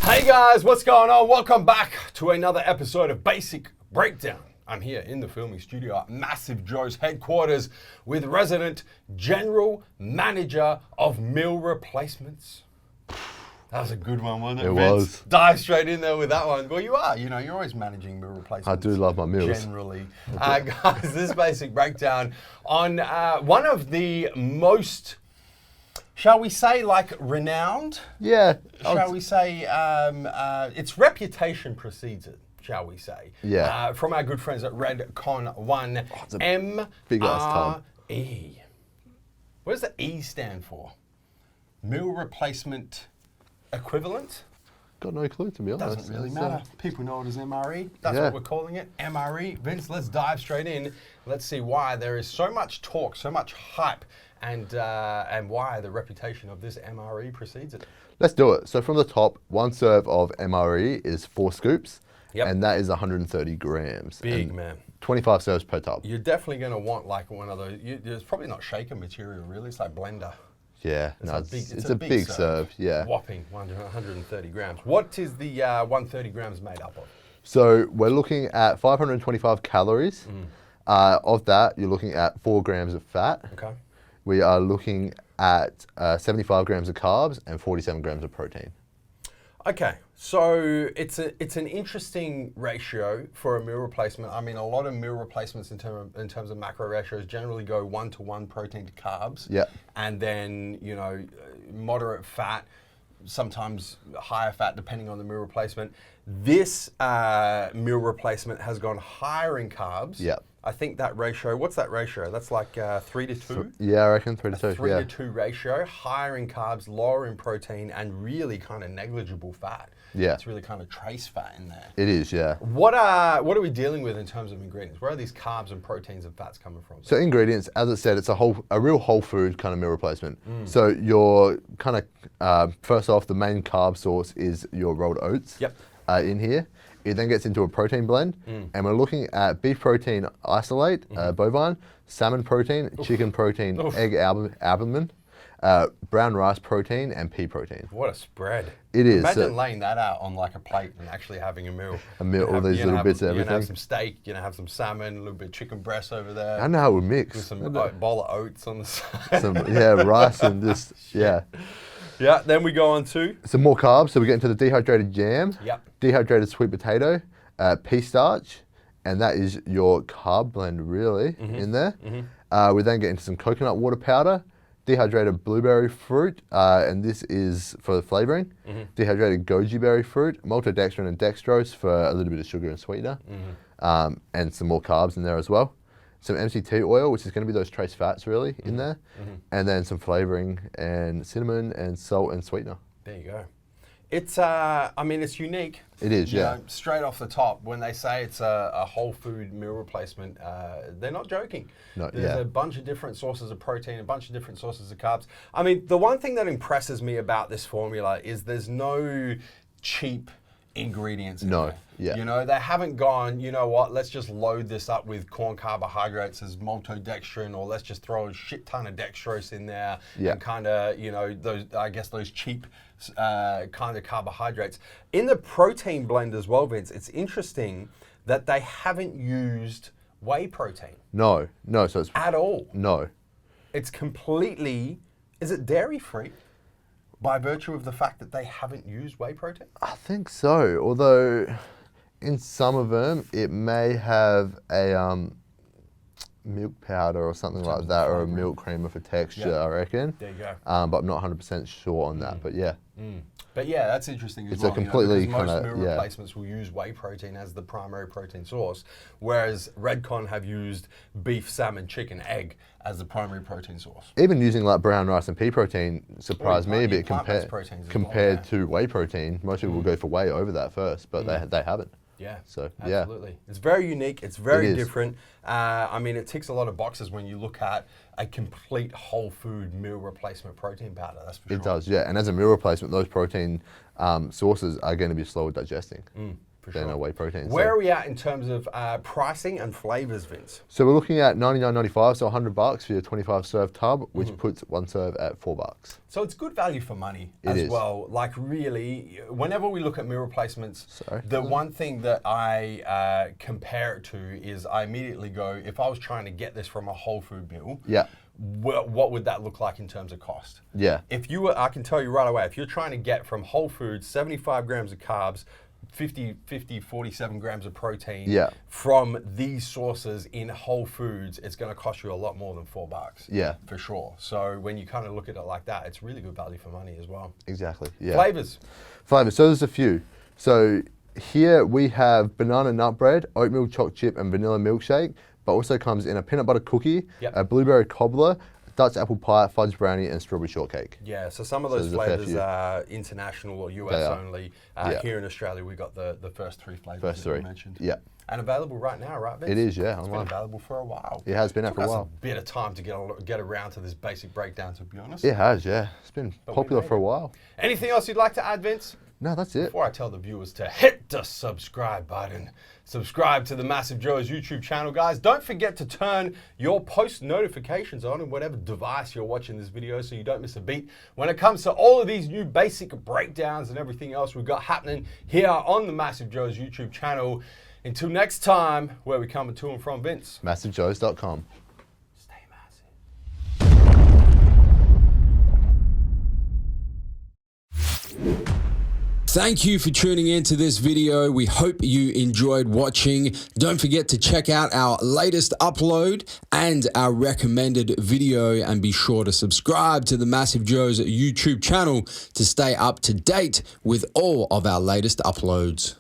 Hey guys, what's going on? Welcome back to another episode of Basic Breakdown. I'm here in the filming studio at MassiveJoes headquarters with resident general manager of meal replacements. That was a good one, wasn't it? It Vince? was. Dive straight in there with that one. Well, you are. You know, you're always managing meal replacements. I do love my meals. Generally. Guys, this Basic Breakdown on one of the most, shall we say, like renowned? Yeah. Shall we say, its reputation precedes it, shall we say. Yeah. From our good friends at RedCon1 MRE. big-ass tub. What does the E stand for? Meal replacement equivalent? Got no clue, to be honest. Doesn't really It's, matter. People know it as MRE. That's Yeah. what we're calling it, MRE. Vince, let's dive straight in. Let's see why there is so much talk, so much hype, and why the reputation of this MRE precedes it. Let's do it. So from the top, one serve of MRE is 4 scoops, Yep. and that is 130 grams. Big, and man. 25 serves per tub. You're definitely going to want like one of those. It's probably not shaker material, really. It's like blender. Yeah, it's a big serve. Yeah. Whopping 130 grams. What is the 130 grams made up of? So we're looking at 525 calories. Of that, you're looking at 4 grams of fat. Okay. We are looking at 75 grams of carbs and 47 grams of protein. Okay, so it's an interesting ratio for a meal replacement. I mean, a lot of meal replacements in terms of macro ratios generally go 1-to-1 protein to carbs. Yeah. And then, you know, moderate fat, sometimes higher fat depending on the meal replacement. This meal replacement has gone higher in carbs. Yeah. I think that ratio, what's that ratio? That's like 3-to-2? Yeah, I reckon 3 to 2. 3-to-2 ratio, higher in carbs, lower in protein, and really kind of negligible fat. Yeah. It's really kind of trace fat in there. It is, yeah. What are we dealing with in terms of ingredients? Where are these carbs and proteins and fats coming from? So ingredients, as I said, it's a real whole food kind of meal replacement. So your kind of, first off, the main carb source is your rolled oats. Yep. In here. It then gets into a protein blend, and we're looking at beef protein isolate, bovine, salmon protein, chicken protein, egg albumin, brown rice protein, and pea protein. What a spread. It is. Imagine laying that out on like a plate and actually having a meal. All these little bits of You're going to have everything. some steak, you're going to have some salmon, a little bit of chicken breast over there. I know how it would With mix. some bowl of oats on the side. Rice and just, yeah. Yeah, then we go on to? Some more carbs, so we get into the dehydrated jam, Yep. dehydrated sweet potato, pea starch, and that is your carb blend really in there. We then get into some coconut water powder, dehydrated blueberry fruit, and this is for the flavoring, dehydrated goji berry fruit, maltodextrin and dextrose for a little bit of sugar and sweetener, and some more carbs in there as well. Some MCT oil, which is going to be those trace fats really in there, and then some flavoring and cinnamon and salt and sweetener. There you go. It's, I mean, it's unique. It is, You yeah. know, straight off the top, when they say it's a whole food meal replacement, they're not joking. No, There's yeah. a bunch of different sources of protein, a bunch of different sources of carbs. I mean, the one thing that impresses me about this formula is there's no cheap ingredients in No, there. yeah. You know, they haven't gone, you know what, let's just load this up with corn carbohydrates as maltodextrin, or let's just throw a shit ton of dextrose in there Yeah. and kind of, you know, those cheap kind of carbohydrates. In the protein blend as well, Vince, it's interesting that they haven't used whey protein No, so it's, at all. no. It's completely, is it dairy free? By virtue of the fact that they haven't used whey protein? I think so, although in some of them it may have a milk powder or something like that, or a milk creamer for texture, Yeah. I reckon. There you go. But I'm not 100% sure on that, but yeah. But yeah, that's interesting as It's well. a completely because most kinda- meal yeah. replacements will use whey protein as the primary protein source, whereas Redcon have used beef, salmon, chicken, egg as the primary protein source. Even using like brown rice and pea protein surprised me a bit plant-based proteins as well, compared yeah. to whey protein. Most people will go for whey over that first, but they haven't. Yeah, So, yeah. absolutely. It's very unique. It's very It is. different. I mean, it ticks a lot of boxes when you look at a complete whole food meal replacement protein powder. That's for sure. It does, yeah. And as a meal replacement, those protein sources are going to be slower digesting. than a whey protein. Where are we at in terms of pricing and flavors, Vince? So we're looking at $99.95, so $100 for your 25 serve tub, which puts one serve at $4. So it's good value for money as well. Like really, whenever we look at meal replacements, the one thing that I compare it to is I immediately go, if I was trying to get this from a whole food meal, what would that look like in terms of cost? Yeah. If you were, I can tell you right away, if you're trying to get from whole foods, 75 grams of carbs, 47 grams of protein from these sources in whole foods, it's going to cost you a lot more than $4. Yeah. For sure. So when you kind of look at it like that, it's really good value for money as well. Exactly. Yeah. Flavors. Flavors. So there's a few. So here we have banana nut bread, oatmeal choc chip, and vanilla milkshake, but also comes in a peanut butter cookie, a blueberry cobbler, Dutch apple pie, fudge brownie, and strawberry shortcake. Yeah, so some of those flavors are international or US only. Here in Australia, we got the first three flavors that you mentioned. Yeah. And available right now, right, Vince? It is, yeah. It's been available for a while. It has been out for a while. It took us a bit of time to get around to this basic breakdown, to be honest. It has, yeah. It's been popular for a while. Anything else you'd like to add, Vince? No, that's it. Before I tell the viewers to hit the subscribe button, subscribe to the MassiveJoes YouTube channel, guys. Don't forget to turn your post notifications on in whatever device you're watching this video so you don't miss a beat. When it comes to all of these new basic breakdowns and everything else we've got happening here on the MassiveJoes YouTube channel. Until next time, where we coming to and from, Vince? MassiveJoes.com. Stay massive. Thank you for tuning into this video. We hope you enjoyed watching. Don't forget to check out our latest upload and our recommended video, and be sure to subscribe to the MassiveJoes YouTube channel to stay up to date with all of our latest uploads.